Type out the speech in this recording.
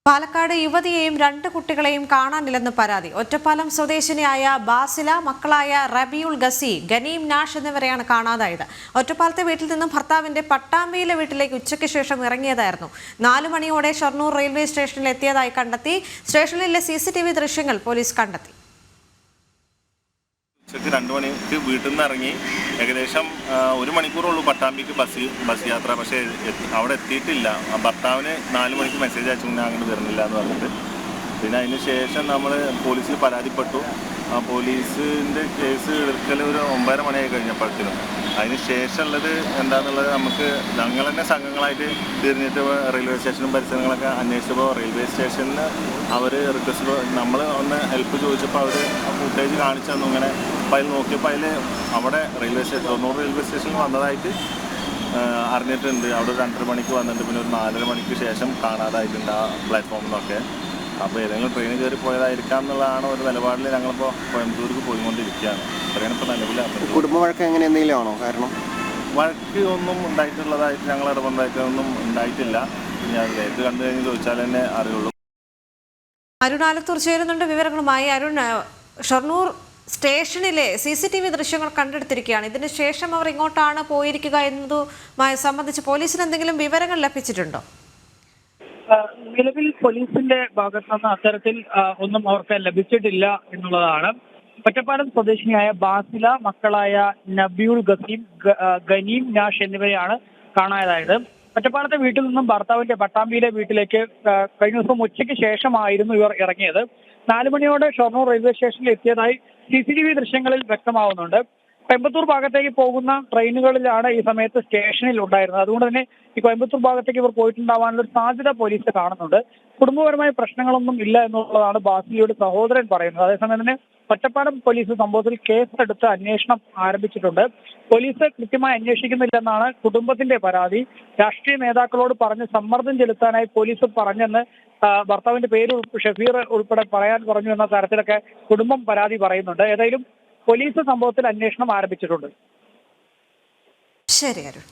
പാലക്കാട് യുവതിയെയും 2 കുട്ടികളെയും കാണാനില്ലെന്ന് പരാതി. ഒറ്റപ്പാലം സ്വദേശിനിയായ ബാസില, മക്കളായ റബിയുൽ ഗസി, ഗനീം നാഷ് എന്നിവരെയാണ് കാണാതായത്. ഒറ്റപ്പാലത്തെ വീട്ടിൽ നിന്നും ഭർത്താവിന്റെ പട്ടാമ്പിയിലെ വീട്ടിലേക്ക് ഉച്ചയ്ക്ക് ശേഷം ഇറങ്ങിയതായിരുന്നു. 4 മണിയോടെ ഷൊർണൂർ റെയിൽവേ സ്റ്റേഷനിൽ എത്തിയതായി കണ്ടെത്തി. സ്റ്റേഷനിലെ CCTV ദൃശ്യങ്ങൾ പോലീസ് കണ്ടെത്തി. ഉച്ചയ്ക്ക് 2 മണിക്ക് വീട്ടിൽ നിന്ന് ഇറങ്ങി ഏകദേശം 1 മണിക്കൂറുള്ളൂ പട്ടാമ്പിക്ക് ബസ് യാത്ര. പക്ഷേ അവിടെ എത്തിയിട്ടില്ല. ഭർത്താവിന് 4 മണിക്ക് മെസ്സേജ് അയച്ചു മുന്നേ അങ്ങോട്ട് വരുന്നില്ല എന്ന് പറഞ്ഞിട്ട്. പിന്നെ അതിന് ശേഷം നമ്മൾ പോലീസിൽ പരാതിപ്പെട്ടു. പോലീസിൻ്റെ കേസ് എടുക്കൽ ഒരു 9:30 മണിയായി കഴിഞ്ഞപ്പോഴത്തേനും. അതിന് ശേഷമുള്ളത് എന്താണെന്നുള്ളത് നമുക്ക് ഞങ്ങൾ തന്നെ സംഘങ്ങളായിട്ട് തിരിഞ്ഞിട്ട് റെയിൽവേ സ്റ്റേഷനും പരിസരങ്ങളൊക്കെ അന്വേഷിച്ചപ്പോൾ റെയിൽവേ സ്റ്റേഷനിൽ അവർ റിക്വസ്റ്റ് നമ്മൾ ഒന്ന് ഹെൽപ്പ് ചോദിച്ചപ്പോൾ അവർ ഫുട്ടേജ് കാണിച്ചു തന്നു. ഇങ്ങനെ അപ്പോൾ അതിൽ നോക്കിയപ്പോൾ അതിൽ അവിടെ ഷൊർണൂർ റെയിൽവേ സ്റ്റേഷനിൽ വന്നതായിട്ട് അറിഞ്ഞിട്ടുണ്ട്. അവിടെ ഒരു 2:30 മണിക്ക് വന്നിട്ടുണ്ട്. പിന്നെ ഒരു 4:30 മണിക്ക് ശേഷം കാണാതായിട്ടുണ്ട് ആ പ്ലാറ്റ്ഫോമിൽ നിന്നൊക്കെ. അപ്പോൾ ഏതെങ്കിലും ട്രെയിനിൽ കയറി പോയതായിരിക്കാം എന്നുള്ളതാണ് ഒരു നിലപാടിൽ ഞങ്ങളിപ്പോൾ കോയമ്പത്തൂർക്ക് പോയിക്കൊണ്ടിരിക്കുകയാണ്. അത്രയാണ് ഇപ്പോൾ നിലവിൽ. കുടുംബ വഴക്ക് എങ്ങനെ എന്തെങ്കിലും ആണോ? കാരണം വഴക്ക് ഒന്നും ഉണ്ടായിട്ടുള്ളതായിട്ട് ഞങ്ങൾ ഇടപെടായിട്ടൊന്നും ഉണ്ടായിട്ടില്ല. ഞാൻ നേരിട്ട് കണ്ടു കഴിഞ്ഞ് ചോദിച്ചാൽ തന്നെ അറിയുള്ളൂ. അരുൺ ആലത്തൂർ ചേരുന്നുണ്ട് വിവരങ്ങളുമായി. അരുൺ, ഷൊർണൂർ സ്റ്റേഷനിലെ CCTV ദൃശ്യങ്ങൾ കണ്ടെടുത്തിരിക്കുകയാണ്. ഇതിന് ശേഷം അവർ ഇങ്ങോട്ടാണ് പോയിരിക്കുക എന്നതുമായി സംബന്ധിച്ച് പോലീസിന് എന്തെങ്കിലും വിവരങ്ങൾ ലഭിച്ചിട്ടുണ്ടോ? നിലവിൽ പോലീസിന്റെ ഭാഗത്തു നിന്ന് അത്തരത്തിൽ ഒന്നും അവർക്ക് ലഭിച്ചിട്ടില്ല എന്നുള്ളതാണ്. ഒറ്റപ്പാലം സ്വദേശിനിയായ ബാസില, മക്കളായ നബിയുൽ ഗസീം, ഗനീം നാഷ് എന്നിവരെയാണ് കാണാതായത്. ഒറ്റപ്പാലത്തെ വീട്ടിൽ നിന്നും ഭർത്താവിന്റെ പട്ടാമ്പിയിലെ വീട്ടിലേക്ക് കഴിഞ്ഞ ദിവസം ഉച്ചയ്ക്ക് ശേഷമായിരുന്നു ഇവർ ഇറങ്ങിയത്. 4 മണിയോടെ ഷൊർണൂർ റെയിൽവേ സ്റ്റേഷനിൽ എത്തിയതായി CCTV ദൃശ്യങ്ങളിൽ വ്യക്തമാവുന്നുണ്ട്. കോയമ്പത്തൂർ ഭാഗത്തേക്ക് പോകുന്ന ട്രെയിനുകളിലാണ് ഈ സമയത്ത് സ്റ്റേഷനിൽ ഉണ്ടായിരുന്നത്. അതുകൊണ്ട് തന്നെ ഈ കോയമ്പത്തൂർ ഭാഗത്തേക്ക് ഇവർ പോയിട്ടുണ്ടാവാനുള്ള ഒരു സാധ്യത പോലീസ് കാണുന്നുണ്ട്. കുടുംബപരമായ പ്രശ്നങ്ങളൊന്നും ഇല്ല എന്നുള്ളതാണ് ബാസിലിയുടെ സഹോദരൻ പറയുന്നത്. അതേസമയം തന്നെ ഒറ്റപ്പാലം പോലീസ് സംഭവത്തിൽ കേസെടുത്ത് അന്വേഷണം ആരംഭിച്ചിട്ടുണ്ട്. പോലീസ് കൃത്യമായി അന്വേഷിക്കുന്നില്ലെന്നാണ് കുടുംബത്തിന്റെ പരാതി. രാഷ്ട്രീയ നേതാക്കളോട് പറഞ്ഞ് സമ്മർദ്ദം ചെലുത്താനായി പോലീസ് പറഞ്ഞെന്ന് ഭർത്താവിന്റെ പേര് ഷഫീർ ഉൾപ്പെടെ പറയാൻ പറഞ്ഞു എന്ന തരത്തിലൊക്കെ കുടുംബം പരാതി പറയുന്നുണ്ട്. ഏതായാലും പോലീസ് സംഭവത്തിൽ അന്വേഷണം ആരംഭിച്ചിട്ടുണ്ട്. ശരി അരുൺ.